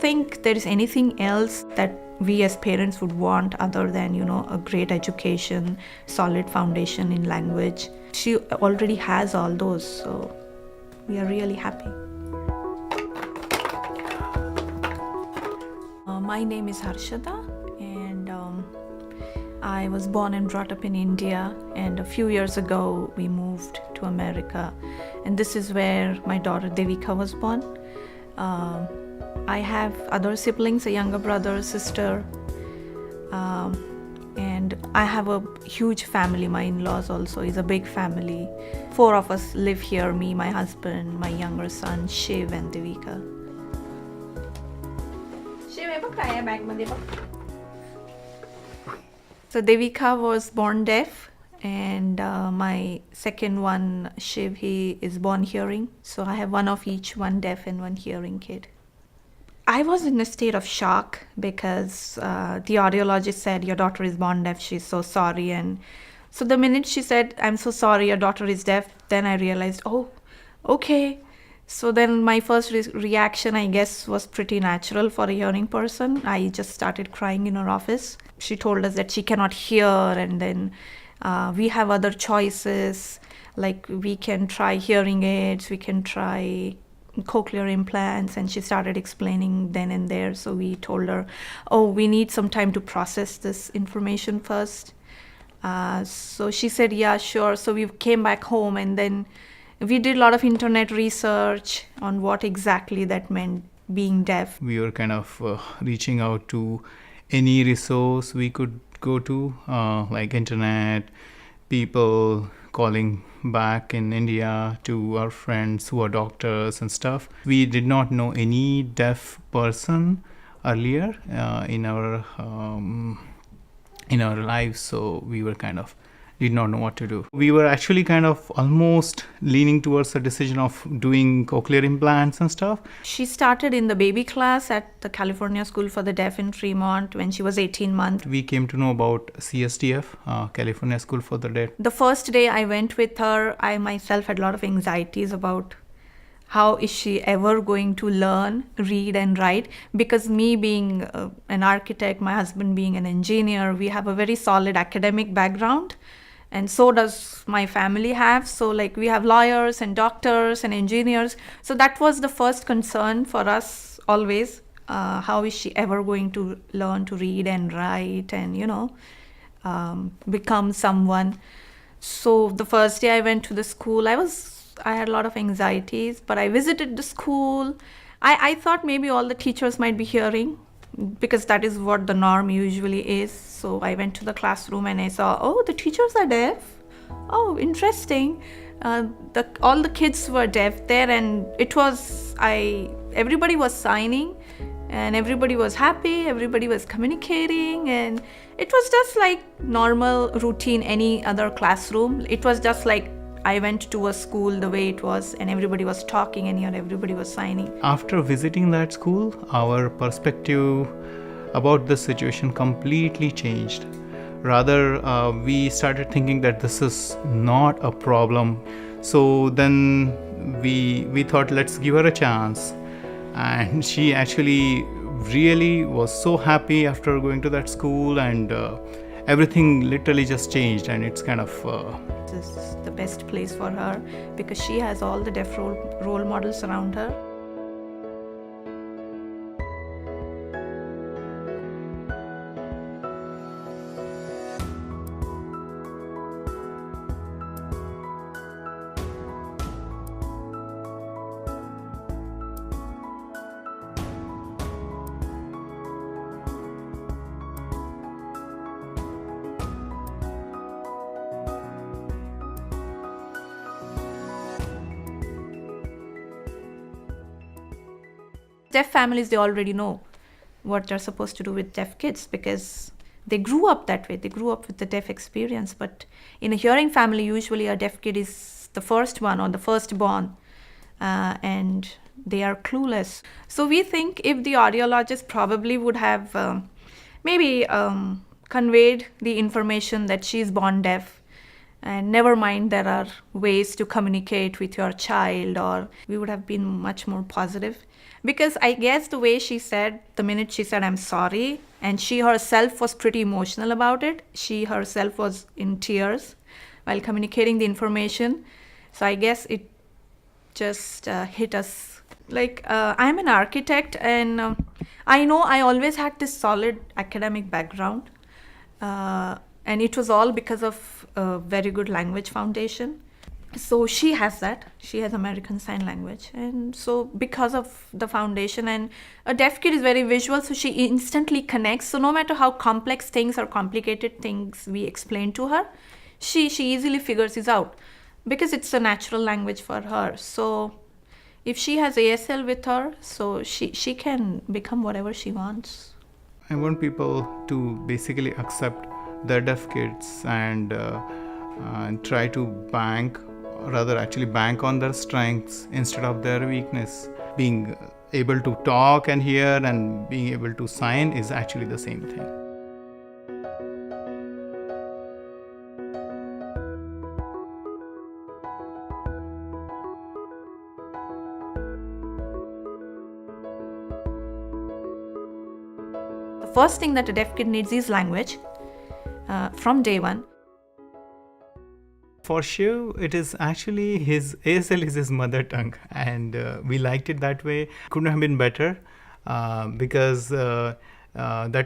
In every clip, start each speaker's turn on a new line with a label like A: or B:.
A: think there is anything else that we as parents would want other than, a great education, solid foundation in language. She already has all those, so we are really happy. My name is Harshada, and I was born and brought up in India, and a few years ago we moved to America, and this is where my daughter Devika was born. I have other siblings, a younger brother, sister, and I have a huge family. My in-laws also is a big family. 4 of us live here, me, my husband, my younger son, Shiv and Devika. So Devika was born deaf, and my second one, Shiv, he is born hearing. So I have one of each, one deaf and one hearing kid. I was in a state of shock because the audiologist said, your daughter is born deaf, she's so sorry. And so the minute she said, I'm so sorry, your daughter is deaf, then I realized, oh, okay. So then my first reaction, I guess, was pretty natural for a hearing person. I just started crying in her office. She told us that she cannot hear, and then we have other choices, like we can try hearing aids, we can try cochlear implants, and she started explaining then and there. So we told her, oh, we need some time to process this information first. So she said, yeah, sure. So we came back home, and then we did a lot of internet research on what exactly that meant, being deaf.
B: We were kind of reaching out to any resource we could go to, like internet, people calling back in India to our friends who are doctors and stuff. We did not know any deaf person earlier in our lives, so we were kind of did not know what to do. We were actually kind of almost leaning towards the decision of doing cochlear implants and stuff.
A: She started in the baby class at the California School for the Deaf in Fremont when she was 18 months.
B: We came to know about CSDF, California School for the Deaf.
A: The first day I went with her, I myself had a lot of anxieties about how is she ever going to learn, read and write, because me being an architect, my husband being an engineer, we have a very solid academic background. And so does my family have. So like we have lawyers and doctors and engineers. So that was the first concern for us always. How is she ever going to learn to read and write and, become someone? So the first day I went to the school, I had a lot of anxieties, but I visited the school. I thought maybe all the teachers might be hearing, because that is what the norm usually is. So I went to the classroom and I saw, oh, the teachers are deaf. Oh, interesting. All the kids were deaf there, and everybody was signing and everybody was happy, everybody was communicating, and it was just like normal routine, any other classroom. It was just like I went to a school the way it was, and everybody was talking and everybody was signing.
B: After visiting that school, our perspective about the situation completely changed. Rather, we started thinking that this is not a problem. So then we thought, let's give her a chance. And she actually really was so happy after going to that school, and everything literally just changed, and it's kind of
A: This is the best place for her because she has all the deaf role models around her. Deaf families, they already know what they're supposed to do with deaf kids because they grew up that way. They grew up with the deaf experience. But in a hearing family, usually a deaf kid is the first one or the firstborn, and they are clueless. So we think if the audiologist probably would have maybe conveyed the information that she's born deaf, And never mind, there are ways to communicate with your child, or we would have been much more positive. Because I guess the way she said, the minute she said, I'm sorry, and she herself was pretty emotional about it, she herself was in tears while communicating the information. So I guess it just hit us. Like, I'm an architect, and I know I always had this solid academic background. And it was all because of a very good language foundation. So she has that. She has American Sign Language. And so because of the foundation, and a deaf kid is very visual, so she instantly connects. So no matter how complex things or complicated things we explain to her, she easily figures it out because it's a natural language for her. So if she has ASL with her, so she can become whatever she wants.
B: I want people to basically accept their deaf kids and try to bank on their strengths instead of their weakness. Being able to talk and hear and being able to sign is actually the same thing.
A: The first thing that a deaf kid needs is language from day one.
B: For Shiv, it is actually his ASL is his mother tongue, and we liked it that way. Couldn't have been better because that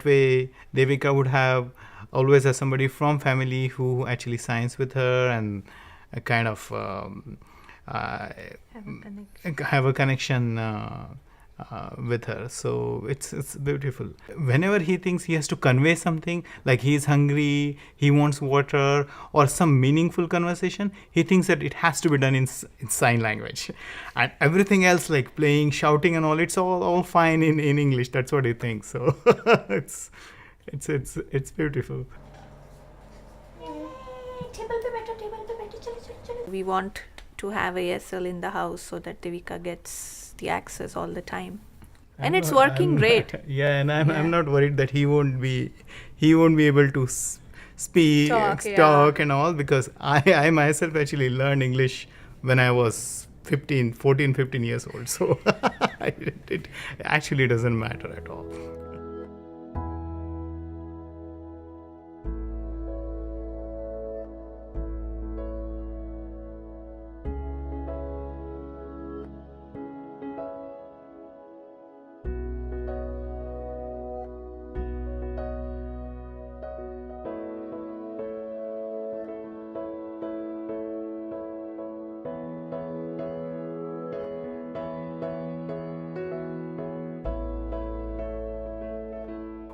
B: way Devika would have always has somebody from family who actually signs with her and kind of have a connection with her. So it's beautiful. Whenever he thinks he has to convey something, like he is hungry, he wants water, or some meaningful conversation, he thinks that it has to be done in sign language, and everything else like playing, shouting, and all, it's all fine in English. That's what he thinks. So it's beautiful.
A: We want to have ASL in the house so that Devika gets the access all the time, and it's working great.
B: Yeah, and I'm not worried that he won't be able to speak, talk and all, because I myself actually learned English when I was 15 years old. So it actually doesn't matter at all.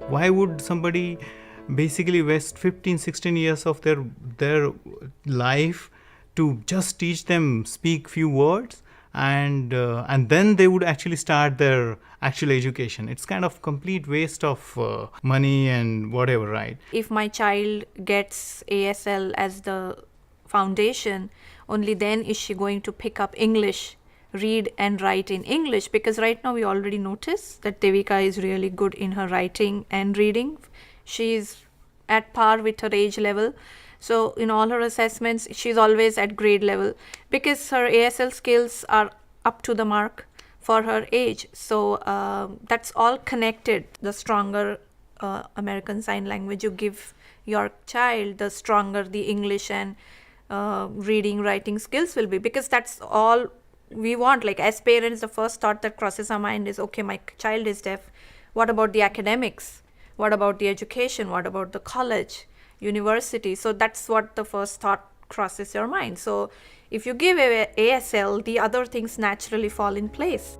B: Why would somebody basically waste 15-16 years of their life to just teach them speak few words, and then they would actually start their actual education? It's kind of complete waste of money and whatever, right?
A: If my child gets ASL as the foundation, only then is she going to pick up English, read and write in English, because right now we already notice that Devika is really good in her writing and reading. She is at par with her age level. So in all her assessments, she's always at grade level because her ASL skills are up to the mark for her age. So that's all connected. The stronger American Sign Language you give your child, the stronger the English and reading, writing skills will be, because that's all we want. Like, as parents, the first thought that crosses our mind is, okay, my child is deaf. What about the academics? What about the education? What about the college, university? So that's what the first thought crosses your mind. So if you give ASL, the other things naturally fall in place.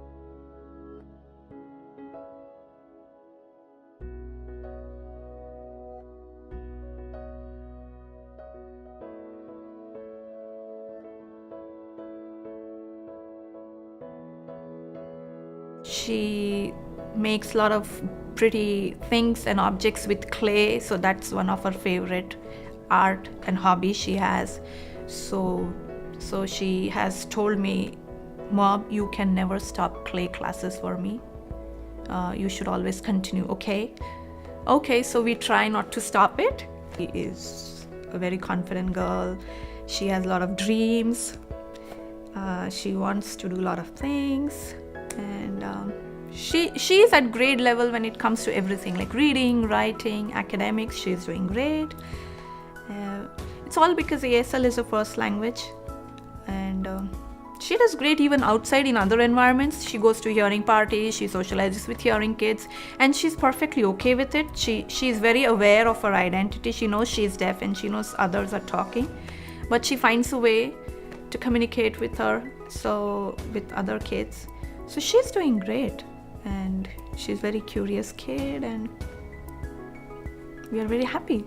A: She makes a lot of pretty things and objects with clay, so that's one of her favorite art and hobby she has. So she has told me, Mom, you can never stop clay classes for me. You should always continue. Okay, so we try not to stop it. She is a very confident girl. She has a lot of dreams. She wants to do a lot of things, and she is at grade level when it comes to everything, like reading, writing, academics. She's doing great. It's all because ASL is her first language, and she does great even outside in other environments. She goes to hearing parties, she socializes with hearing kids, and she's perfectly okay with it. She's very aware of her identity. She knows she's deaf and she knows others are talking, but she finds a way to communicate with other kids. So she's doing great, and she's a very curious kid, and we are very happy.